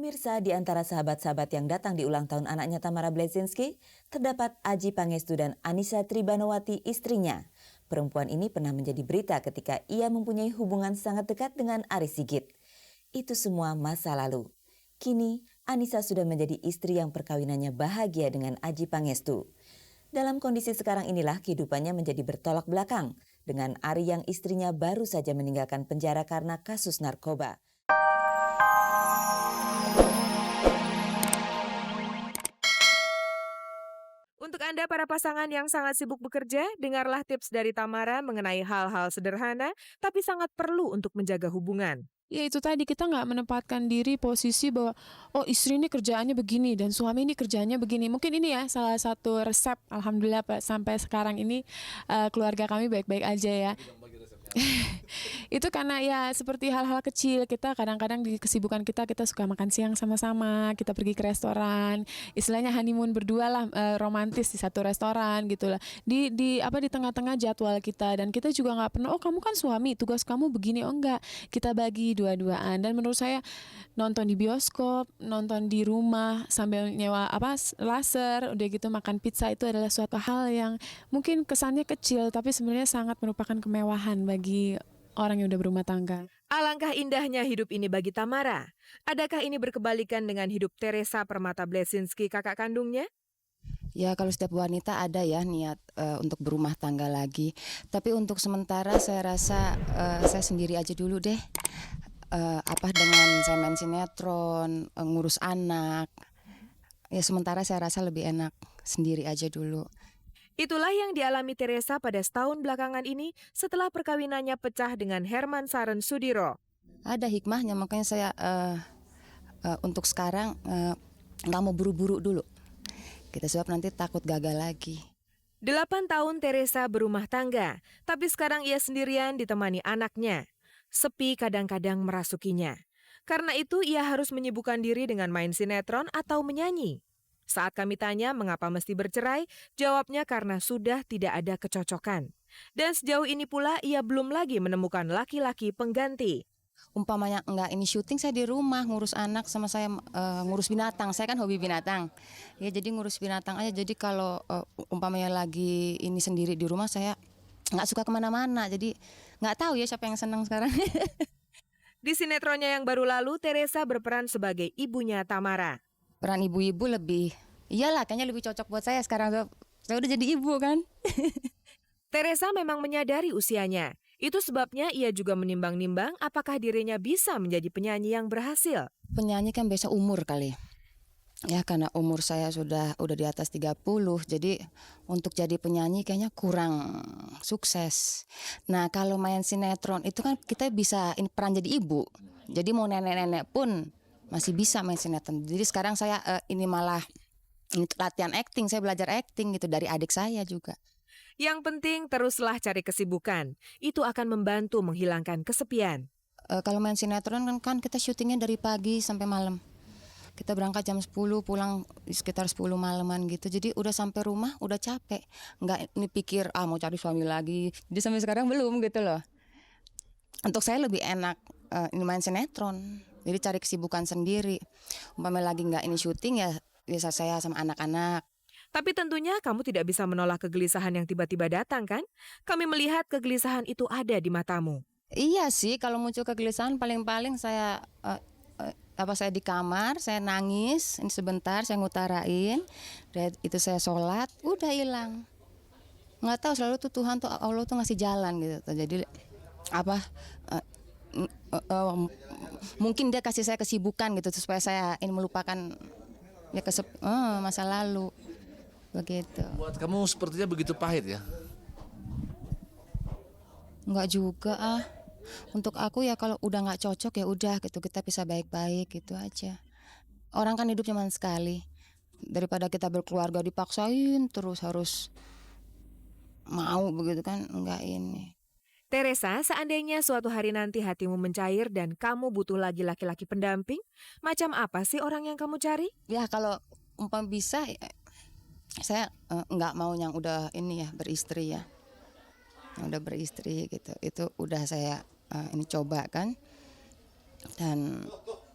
Pemirsa, di antara sahabat-sahabat yang datang di ulang tahun anaknya Tamara Bleszynsky, terdapat Adjie Pangestu dan Annisa Tribanowati istrinya. Perempuan ini pernah menjadi berita ketika ia mempunyai hubungan sangat dekat dengan Arie Sigit. Itu semua masa lalu. Kini, Annisa sudah menjadi istri yang perkawinannya bahagia dengan Adjie Pangestu. Dalam kondisi sekarang inilah kehidupannya menjadi bertolak belakang dengan Arie yang istrinya baru saja meninggalkan penjara karena kasus narkoba. Untuk Anda para pasangan yang sangat sibuk bekerja, dengarlah tips dari Tamara mengenai hal-hal sederhana tapi sangat perlu untuk menjaga hubungan. Ya itu tadi, kita nggak menempatkan diri posisi bahwa oh istri ini kerjaannya begini dan suami ini kerjaannya begini. Mungkin ini ya salah satu resep, alhamdulillah Pak, sampai sekarang ini keluarga kami baik-baik aja ya. Itu karena ya seperti hal-hal kecil, kita kadang-kadang di kesibukan kita suka makan siang sama-sama, kita pergi ke restoran, istilahnya honeymoon berdua lah, romantis di satu restoran gitu lah. Di tengah-tengah jadwal kita, dan kita juga nggak pernah oh kamu kan suami tugas kamu begini, oh enggak, kita bagi dua-duaan. Dan menurut saya nonton di bioskop, nonton di rumah sambil nyewa laser, udah gitu makan pizza, itu adalah suatu hal yang mungkin kesannya kecil tapi sebenarnya sangat merupakan kemewahan bagi orang yang udah berumah tangga. Alangkah indahnya hidup ini bagi Tamara. Adakah ini berkebalikan dengan hidup Teresa Permata Bleszynsky, kakak kandungnya? Ya kalau setiap wanita ada ya niat untuk berumah tangga lagi. Tapi untuk sementara saya rasa saya sendiri aja dulu deh. Dengan saya main sinetron, ngurus anak. Ya sementara saya rasa lebih enak sendiri aja dulu. Itulah yang dialami Teresa pada setahun belakangan ini setelah perkawinannya pecah dengan Herman Saren Sudiro. Ada hikmahnya, makanya saya untuk sekarang nggak mau buru-buru dulu. Kita sebab nanti takut gagal lagi. 8 tahun Teresa berumah tangga, tapi sekarang ia sendirian ditemani anaknya. Sepi kadang-kadang merasukinya. Karena itu ia harus menyibukkan diri dengan main sinetron atau menyanyi. Saat kami tanya mengapa mesti bercerai, jawabnya karena sudah tidak ada kecocokan. Dan sejauh ini pula ia belum lagi menemukan laki-laki pengganti. Umpamanya enggak ini syuting, saya di rumah ngurus anak, sama saya ngurus binatang. Saya kan hobi binatang. Ya jadi ngurus binatang aja. Jadi kalau umpamanya lagi ini sendiri di rumah, saya nggak suka kemana-mana. Jadi nggak tahu ya siapa yang senang sekarang. Di sinetronnya yang baru lalu, Teresa berperan sebagai ibunya Tamara. Peran ibu-ibu iyalah kayaknya lebih cocok buat saya sekarang. Saya udah jadi ibu kan. Teresa memang menyadari usianya. Itu sebabnya ia juga menimbang-nimbang apakah dirinya bisa menjadi penyanyi yang berhasil. Penyanyi kan biasa umur kali. Ya karena umur saya sudah di atas 30, jadi untuk jadi penyanyi kayaknya kurang sukses. Nah kalau main sinetron itu kan kita bisa peran jadi ibu. Jadi mau nenek-nenek pun masih bisa main sinetron. Jadi sekarang saya ini latihan acting, saya belajar acting gitu dari adik saya juga. Yang penting teruslah cari kesibukan. Itu akan membantu menghilangkan kesepian. Kalau main sinetron kan kita syutingnya dari pagi sampai malam. Kita berangkat jam 10, pulang sekitar 10 malaman gitu. Jadi udah sampai rumah udah capek. Nggak ini pikir mau cari suami lagi. Jadi sampai sekarang belum gitu loh. Untuk saya lebih enak ini main sinetron. Jadi cari kesibukan sendiri. Umpamanya lagi nggak ini syuting ya biasa saya sama anak-anak. Tapi tentunya kamu tidak bisa menolak kegelisahan yang tiba-tiba datang kan? Kami melihat kegelisahan itu ada di matamu. Iya sih, kalau muncul kegelisahan paling-paling saya saya di kamar, saya nangis, ini sebentar saya ngutarain, itu saya sholat, udah hilang. Nggak tahu, selalu tuh Tuhan tuh Allah tuh ngasih jalan gitu. Jadi mungkin dia kasih saya kesibukan gitu supaya saya ini melupakan ya masa lalu begitu. Buat kamu sepertinya begitu pahit ya? Enggak juga Untuk aku ya kalau udah nggak cocok ya udah gitu, kita bisa baik-baik gitu aja. Orang kan hidup cuma sekali. Daripada kita berkeluarga dipaksain terus harus mau begitu kan, enggak ini. Teresa, seandainya suatu hari nanti hatimu mencair dan kamu butuh lagi laki-laki pendamping, macam apa sih orang yang kamu cari? Ya kalau bisa saya nggak mau yang udah ini ya beristri ya. Yang udah beristri gitu. Itu udah saya ini coba kan. Dan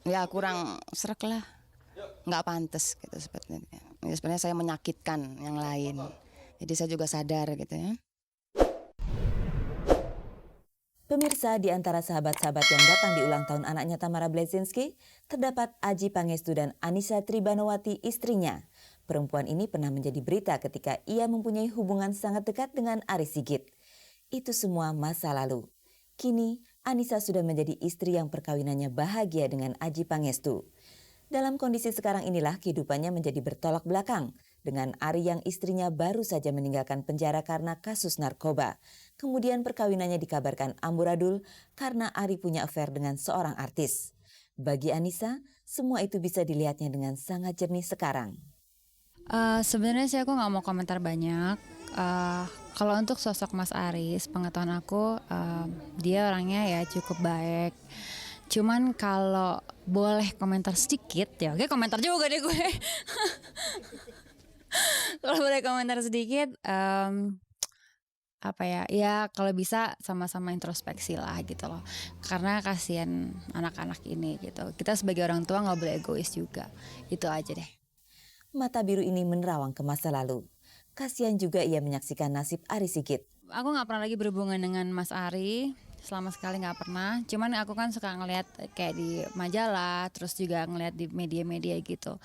ya kurang srek lah, nggak pantas gitu sepertinya. Ya, sebenarnya saya menyakitkan yang lain, jadi saya juga sadar gitu ya. Pemirsa, di antara sahabat-sahabat yang datang di ulang tahun anaknya Tamara Bleszynsky, terdapat Adji Pangestu dan Annisa Tribanowati istrinya. Perempuan ini pernah menjadi berita ketika ia mempunyai hubungan sangat dekat dengan Arie Sigit. Itu semua masa lalu. Kini, Annisa sudah menjadi istri yang perkawinannya bahagia dengan Adji Pangestu. Dalam kondisi sekarang inilah kehidupannya menjadi bertolak belakang dengan Arie yang istrinya baru saja meninggalkan penjara karena kasus narkoba. Kemudian perkawinannya dikabarkan amburadul karena Arie punya affair dengan seorang artis. Bagi Annisa, semua itu bisa dilihatnya dengan sangat jernih sekarang. Sebenarnya sih aku nggak mau komentar banyak. Kalau untuk sosok Mas Arie, pengetahuan aku, dia orangnya ya cukup baik. Cuman kalau boleh komentar sedikit, ya oke komentar juga deh gue. Kalau boleh komentar sedikit, apa ya? Ya kalau bisa sama-sama introspeksi lah gitu loh. Karena kasihan anak-anak ini gitu. Kita sebagai orang tua nggak boleh egois juga. Itu aja deh. Mata biru ini menerawang ke masa lalu. Kasihan juga ia menyaksikan nasib Arie Sigit. Aku nggak pernah lagi berhubungan dengan Mas Arie, selama sekali nggak pernah. Cuman aku kan suka ngeliat kayak di majalah, terus juga ngeliat di media-media gitu.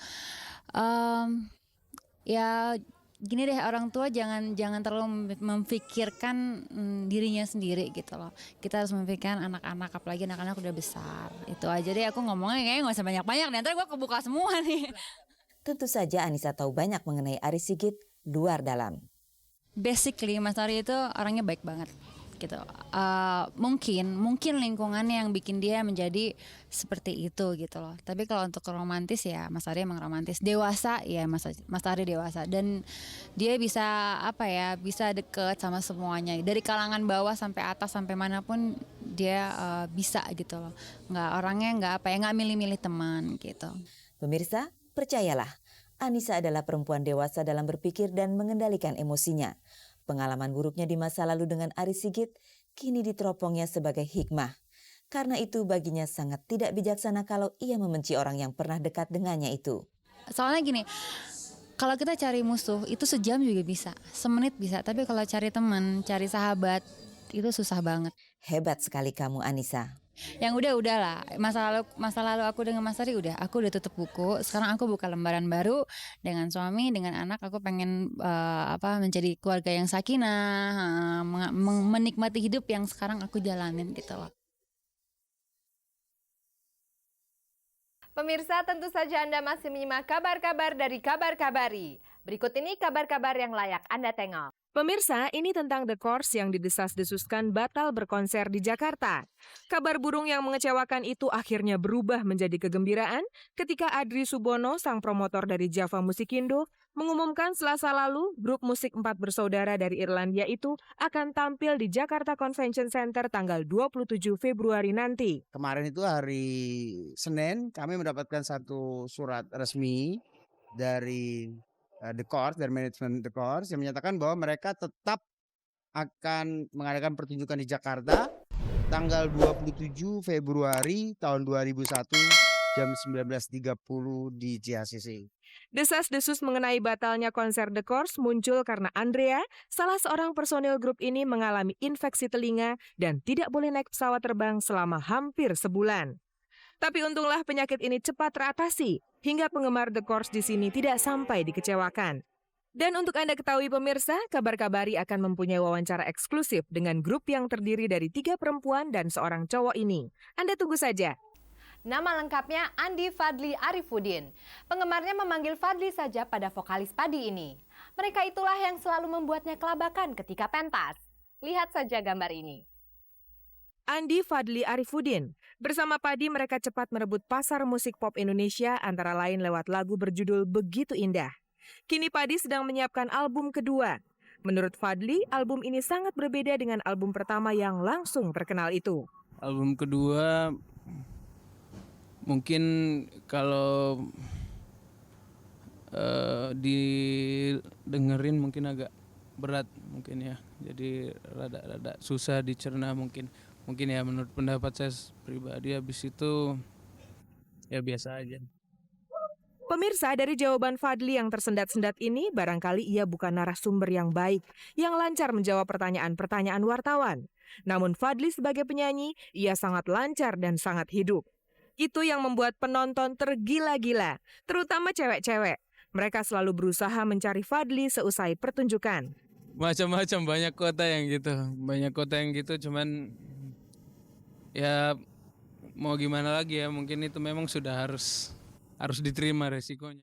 Ya gini deh, orang tua jangan terlalu memfikirkan dirinya sendiri gitu loh. Kita harus memikirkan anak-anak, apalagi anak-anak udah besar. Itu aja deh, aku ngomongnya kayaknya nggak usah banyak-banyak. Nanti gue kebuka semua nih. Tentu saja Annisa tahu banyak mengenai Arie Sigit luar dalam. Basically Mas Arie itu orangnya baik banget gitu. Mungkin lingkungannya yang bikin dia menjadi seperti itu gitu loh. Tapi kalau untuk romantis ya Mas Arie emang romantis. Dewasa ya Mas Arie dewasa, dan dia bisa bisa deket sama semuanya. Dari kalangan bawah sampai atas sampai manapun dia bisa gitu loh. Orangnya nggak milih-milih teman gitu. Pemirsa, percayalah, Annisa adalah perempuan dewasa dalam berpikir dan mengendalikan emosinya. Pengalaman buruknya di masa lalu dengan Arie Sigit kini diteropongnya sebagai hikmah. Karena itu baginya sangat tidak bijaksana kalau ia membenci orang yang pernah dekat dengannya itu. Soalnya gini, kalau kita cari musuh itu sejam juga bisa, semenit bisa. Tapi kalau cari teman, cari sahabat itu susah banget. Hebat sekali kamu, Annisa. Yang udahlah, masa lalu aku dengan Mas Arie aku udah tutup buku. Sekarang aku buka lembaran baru dengan suami, dengan anak. Aku pengen menjadi keluarga yang sakinah, menikmati hidup yang sekarang aku jalanin gitu loh. Pemirsa, tentu saja Anda masih menyimak kabar-kabar dari Kabar Kabari. Berikut ini kabar-kabar yang layak Anda tengok. Pemirsa, ini tentang The Course yang didesas-desuskan batal berkonser di Jakarta. Kabar burung yang mengecewakan itu akhirnya berubah menjadi kegembiraan ketika Adri Subono, sang promotor dari Java Musikindo, mengumumkan Selasa lalu grup musik 4 bersaudara dari Irlandia itu akan tampil di Jakarta Convention Center tanggal 27 Februari nanti. Kemarin itu hari Senin kami mendapatkan satu surat resmi dari The Course, dari manajemen The Course yang menyatakan bahwa mereka tetap akan mengadakan pertunjukan di Jakarta tanggal 27 Februari tahun 2001 jam 19.30 di JHCC. Desas-desus mengenai batalnya konser The Course muncul karena Andrea, salah seorang personil grup ini mengalami infeksi telinga dan tidak boleh naik pesawat terbang selama hampir sebulan. Tapi untunglah penyakit ini cepat teratasi, hingga penggemar The Course di sini tidak sampai dikecewakan. Dan untuk Anda ketahui pemirsa, Kabar Kabari akan mempunyai wawancara eksklusif dengan grup yang terdiri dari 3 perempuan dan seorang cowok ini. Anda tunggu saja. Nama lengkapnya Andi Fadli Arifudin. Penggemarnya memanggil Fadli saja pada vokalis Padi ini. Mereka itulah yang selalu membuatnya kelabakan ketika pentas. Lihat saja gambar ini. Andi Fadli Arifudin. Bersama Padi mereka cepat merebut pasar musik pop Indonesia antara lain lewat lagu berjudul Begitu Indah. Kini Padi sedang menyiapkan album kedua. Menurut Fadli, album ini sangat berbeda dengan album pertama yang langsung terkenal itu. Album kedua mungkin kalau didengerin mungkin agak berat mungkin ya. Jadi rada susah dicerna mungkin ya menurut pendapat saya pribadi. Habis itu ya biasa aja. Pemirsa, dari jawaban Fadli yang tersendat-sendat ini, barangkali ia bukan narasumber yang baik, yang lancar menjawab pertanyaan-pertanyaan wartawan. Namun Fadli sebagai penyanyi, ia sangat lancar dan sangat hidup. Itu yang membuat penonton tergila-gila, terutama cewek-cewek. Mereka selalu berusaha mencari Fadli seusai pertunjukan. Macam-macam, banyak kota yang gitu, cuman ya mau gimana lagi ya, mungkin itu memang sudah harus diterima resikonya.